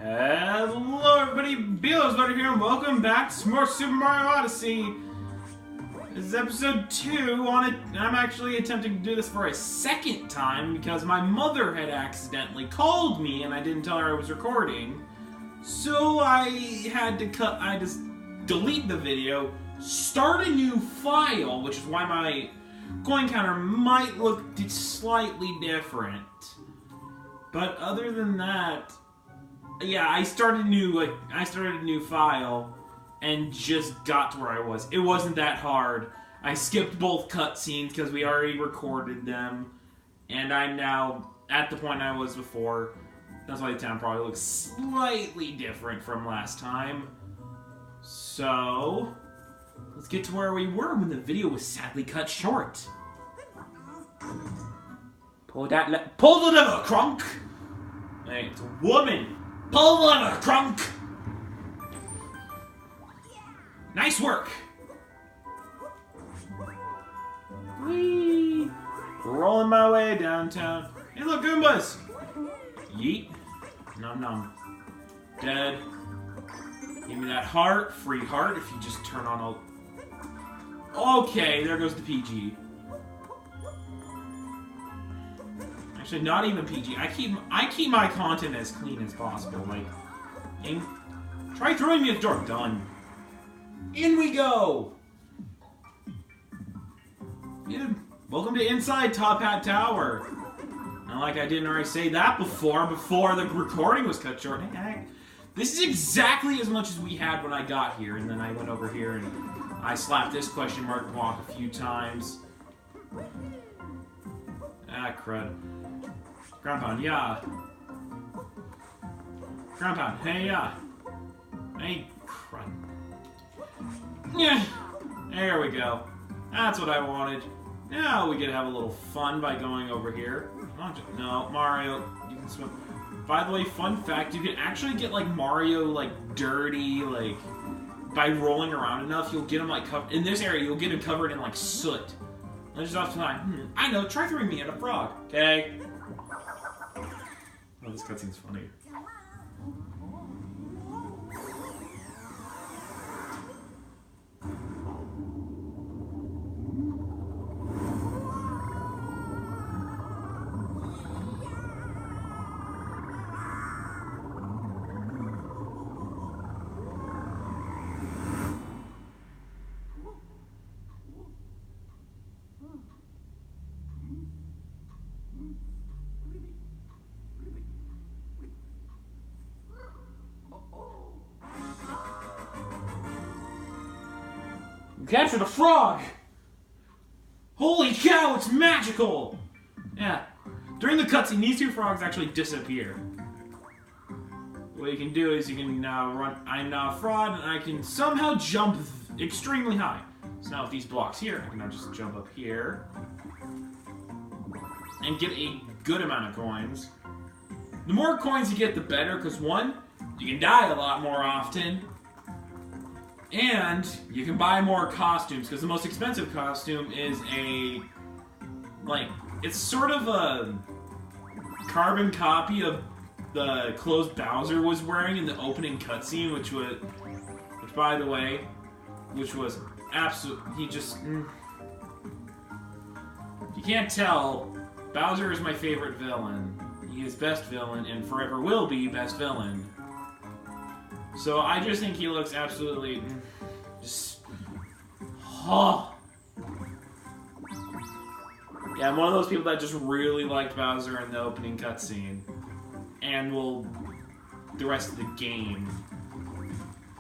Hello everybody, Bealo's Butter here, and welcome back to more Super Mario Odyssey. This is episode 2 on it, and I'm actually attempting to do this for a second time because my mother had accidentally called me and I didn't tell her I was recording. So I had to just delete the video, start a new file, which is why my coin counter might look slightly different. But other than that, yeah, I started a new file and just got to where I was. It wasn't that hard. I skipped both cutscenes because we already recorded them, and I'm now at the point I was before. That's why the town probably looks slightly different from last time. So, let's get to where we were when the video was sadly cut short. Pull the lever, Crunk! Hey, it's a woman! Pull the lever, Crunk! Nice work! Whee! Rolling my way downtown. Hey, look, Goombas! Yeet. Nom nom. Dead. Give me that heart. Free heart if you just turn on all... Okay, there goes the PG. Actually, not even PG. I keep my content as clean as possible. Like, try throwing me at the door. Done. In we go. Yeah. Welcome to Inside Top Hat Tower. Not like I didn't already say that before the recording was cut short. Hey, this is exactly as much as we had when I got here, and then I went over here and I slapped this question mark block a few times. Ah, crud. Ground pound, yeah. Ground pound, hey, yeah. Hey, crud. Yeah, there we go. That's what I wanted. Now we could have a little fun by going over here. No, Mario, you can swim. By the way, fun fact, you can actually get, like, Mario, like, dirty, like, by rolling around enough, you'll get him, like, covered. In this area, you'll get him covered in, like, soot. And just off time, I know, try throwing me at a frog, okay? Oh, this cutscene's funny. Capture the frog! Holy cow, it's magical! Yeah. During the cutscene, these two frogs actually disappear. What you can do is you can now run... I'm now a frog, and I can somehow jump extremely high. So now with these blocks here, I can now just jump up here. And get a good amount of coins. The more coins you get, the better, because one, you can die a lot more often. And you can buy more costumes, because the most expensive costume is it's sort of a carbon copy of the clothes Bowser was wearing in the opening cutscene, which by the way, was absolute, you can't tell, Bowser is my favorite villain. He is best villain, and forever will be best villain. So I just think he looks absolutely Yeah, I'm one of those people that just really liked Bowser in the opening cutscene. And the rest of the game.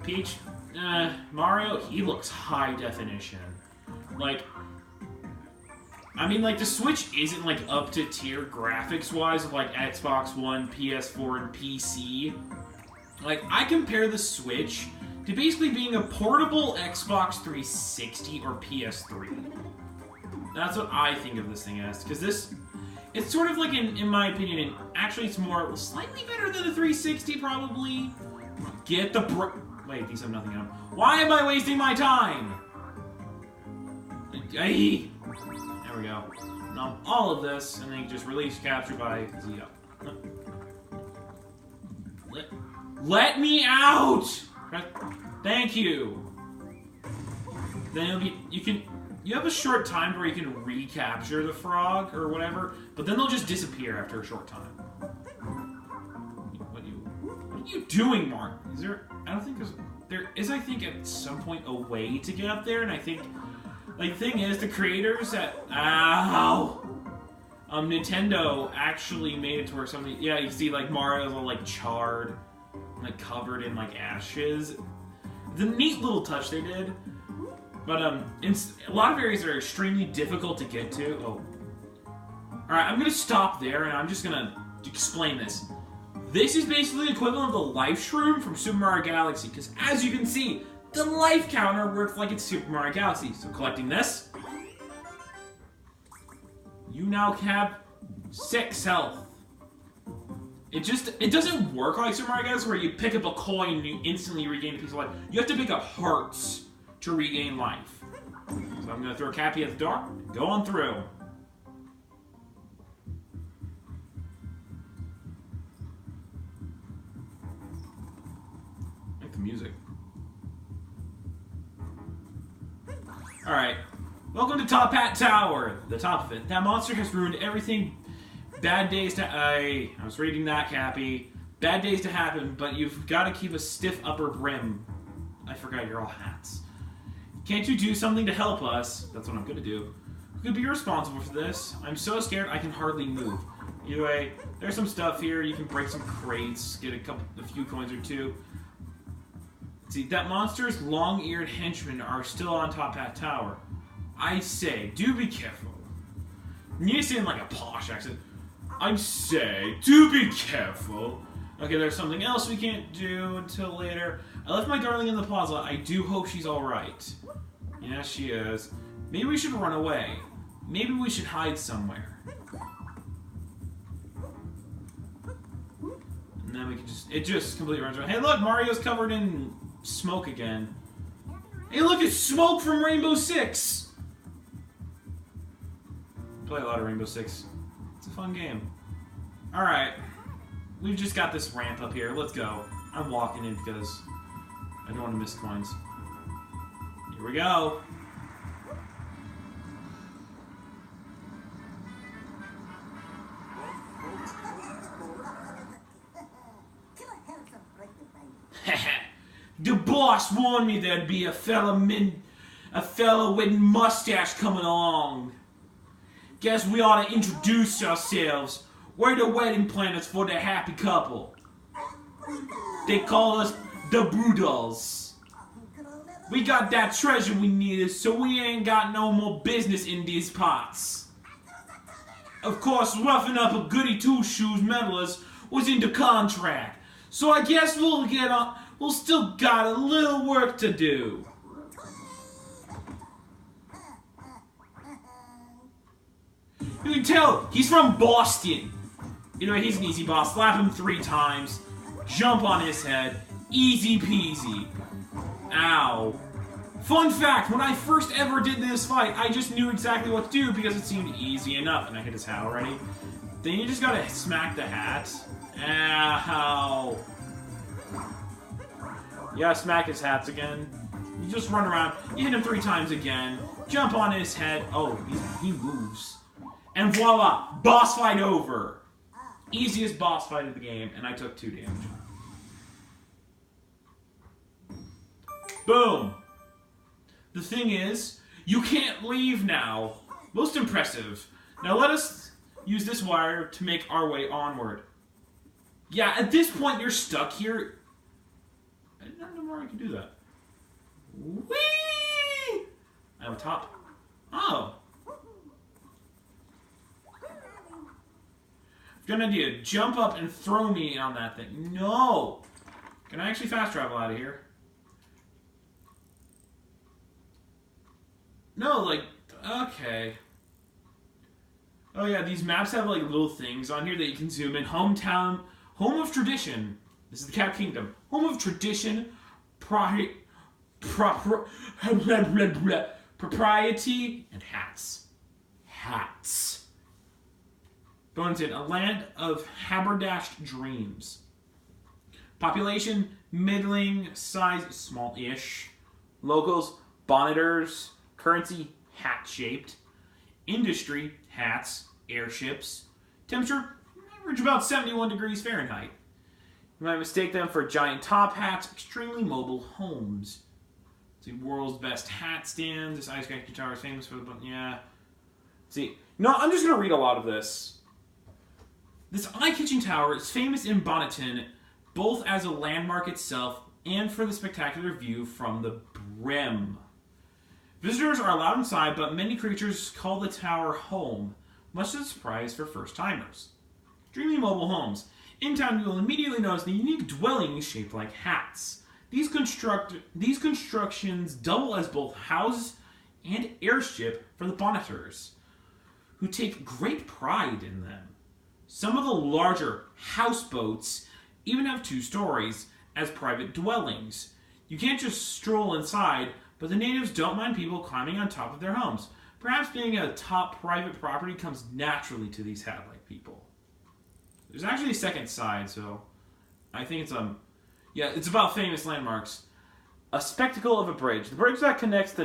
Peach, Mario, he looks high definition. Like, I mean, like, the Switch isn't, like, up to tier graphics-wise of, like, Xbox One, PS4, and PC. Like, I compare the Switch to basically being a portable Xbox 360 or PS3. That's what I think of this thing as. Because it's sort of like, in my opinion, actually it's more, slightly better than the 360 probably. Get the wait, these have nothing on them. Why am I wasting my time? There we go. Now, all of this, and then just release capture by Zio. Let me out! Thank you. Then it'll be, you have a short time where you can recapture the frog or whatever, but then they'll just disappear after a short time. What are you doing, Mark? Is there, I don't think there is, I think, at some point a way to get up there, and I think, like, the thing is, the creators at, Nintendo actually made it to where something, yeah, you see, like, Mario's all, like, charred, like, covered in, like, ashes. It's a neat little touch they did. But, in a lot of areas are extremely difficult to get to. Oh. Alright, I'm gonna stop there, and I'm just gonna explain this. This is basically the equivalent of the life shroom from Super Mario Galaxy, because as you can see, the life counter works like it's Super Mario Galaxy. So collecting this, you now have 6 health. It doesn't work like Super Mario Galaxy where you pick up a coin and you instantly regain a piece of life. You have to pick up hearts to regain life. So I'm gonna throw Cappy at the door. Go on through. I like the music. Alright. Welcome to Top Hat Tower. The top of it. That monster has ruined everything. Bad days to... I was reading that, Cappy. Bad days to happen, but you've got to keep a stiff upper brim. I forgot you're all hats. Can't you do something to help us? That's what I'm gonna do. Who could be responsible for this? I'm so scared I can hardly move. Either way, there's some stuff here. You can break some crates, get a few coins or two. See, that monster's long-eared henchmen are still on Top Hat Tower. I say, do be careful. You need to say in like a posh accent. I say, do be careful. Okay, there's something else we can't do until later. I left my darling in the plaza. I do hope she's alright. Yeah, she is. Maybe we should run away. Maybe we should hide somewhere. And then we can it just completely runs away. Hey look, Mario's covered in smoke again. Hey look, it's smoke from Rainbow Six! Play a lot of Rainbow Six. It's a fun game. Alright. We've just got this ramp up here. Let's go. I'm walking in because I don't want to miss coins. Here we go. The boss warned me there'd be a fella with mustache coming along. Guess we ought to introduce ourselves. We're the wedding planners for the happy couple. They call us the Brudals. We got that treasure we needed, so we ain't got no more business in these parts. Of course, roughing up a goody two-shoes medalist was in the contract, so I guess we'll get on. We'll still got a little work to do. You can tell he's from Boston. Anyway, he's an easy boss. Slap him 3 times. Jump on his head. Easy peasy. Ow. Fun fact, when I first ever did this fight, I just knew exactly what to do because it seemed easy enough. And I hit his hat already. Then you just gotta smack the hat. Ow. Yeah, smack his hats again. You just run around. You hit him 3 times again. Jump on his head. Oh, he moves. And voila! Boss fight over! Easiest boss fight of the game, and I took 2 damage. Boom! The thing is, you can't leave now. Most impressive. Now let us use this wire to make our way onward. Yeah, at this point you're stuck here. I didn't know where I could do that. Whee! I have a top. Oh. Good idea. Jump up and throw me on that thing. No! Can I actually fast travel out of here? No, like, okay. Oh yeah, these maps have like little things on here that you can zoom in. Hometown, home of tradition. This is the Cat Kingdom. Home of tradition, propriety, and hats. Hats. Bonus in a land of haberdashed dreams. Population, middling size, small-ish. Locals, bonneters. Currency, hat-shaped. Industry, hats, airships. Temperature, average about 71 degrees Fahrenheit. You might mistake them for giant top hats, extremely mobile homes. See, world's best hat stand. This ice cream tower is famous for the... Yeah. See, no, I'm just going to read a lot of this. This eye-catching tower is famous in Bonneton, both as a landmark itself and for the spectacular view from the brim. Visitors are allowed inside, but many creatures call the tower home, much to the surprise for first-timers. Extremely mobile homes. In town, you will immediately notice the unique dwellings shaped like hats. These constructions double as both house and airship for the bonneters, who take great pride in them. Some of the larger houseboats even have 2 stories as private dwellings. You can't just stroll inside, but the natives don't mind people climbing on top of their homes. Perhaps being a top private property comes naturally to these hat-like people. There's actually a second side, so I think it's it's about famous landmarks. A spectacle of a bridge. The bridge that connects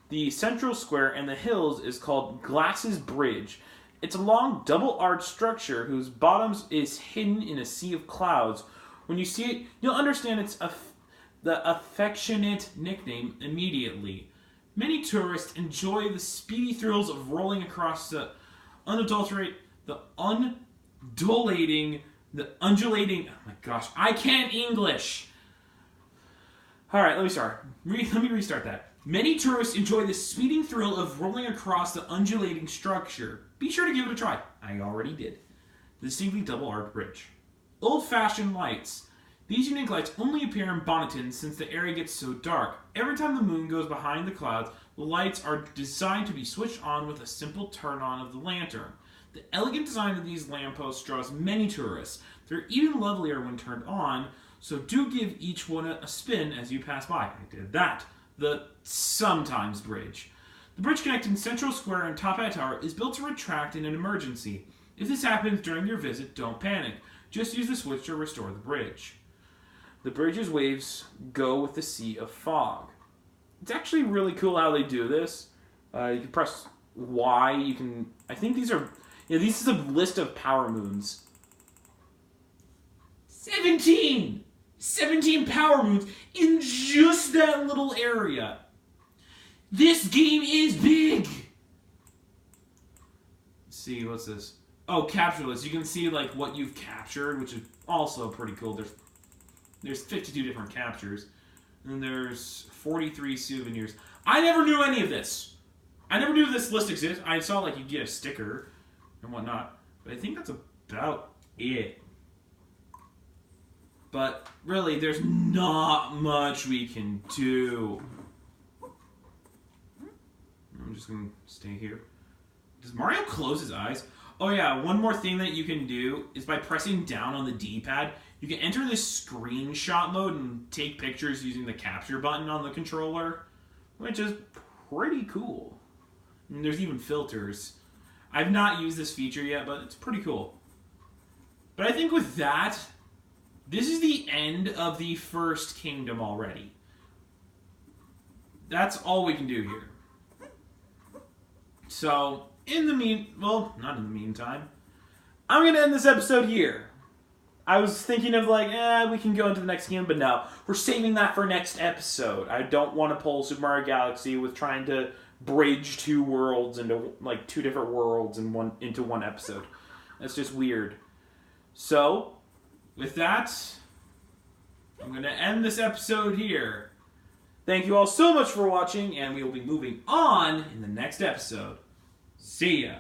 the central square and the hills is called Glass's Bridge. It's a long, double-arched structure whose bottom is hidden in a sea of clouds. When you see it, you'll understand it's the affectionate nickname immediately. Many tourists enjoy the speedy thrills of rolling across the undulating, oh my gosh, I can't English. Alright, let me start. Let me restart that. Many tourists enjoy the speeding thrill of rolling across the undulating structure. Be sure to give it a try. I already did. The distinctly double-arched bridge. Old-fashioned lights. These unique lights only appear in Bonneton since the area gets so dark. Every time the moon goes behind the clouds, the lights are designed to be switched on with a simple turn-on of the lantern. The elegant design of these lampposts draws many tourists. They're even lovelier when turned on, so do give each one a spin as you pass by. I did that. The Sometimes Bridge. The bridge connecting Central Square and Top Hat Tower is built to retract in an emergency. If this happens during your visit, don't panic. Just use the switch to restore the bridge. The bridge's waves go with the sea of fog. It's actually really cool how they do this. You can press Y. You can. I think these are. Yeah, this is a list of power moons. 17 power moons in just that little area. This game is big. Let's see, what's this? Oh, capture list. You can see like what you've captured, which is also pretty cool. There's 52 different captures. And there's 43 souvenirs. I never knew any of this. I never knew this list existed. I saw like you get a sticker and whatnot. But I think that's about it. But really, there's not much we can do. I'm just going to stay here. Does Mario close his eyes? Oh yeah, one more thing that you can do is by pressing down on the D-pad, you can enter this screenshot mode and take pictures using the capture button on the controller, which is pretty cool. And there's even filters. I've not used this feature yet, but it's pretty cool. But I think with that, this is the end of the first kingdom already. That's all we can do here. So, not in the meantime, I'm going to end this episode here. I was thinking of like, we can go into the next game, but no. We're saving that for next episode. I don't want to pull Super Mario Galaxy with trying to bridge 2 worlds into, like, 2 different worlds into one episode. That's just weird. So, with that, I'm going to end this episode here. Thank you all so much for watching, and we will be moving on in the next episode. See ya!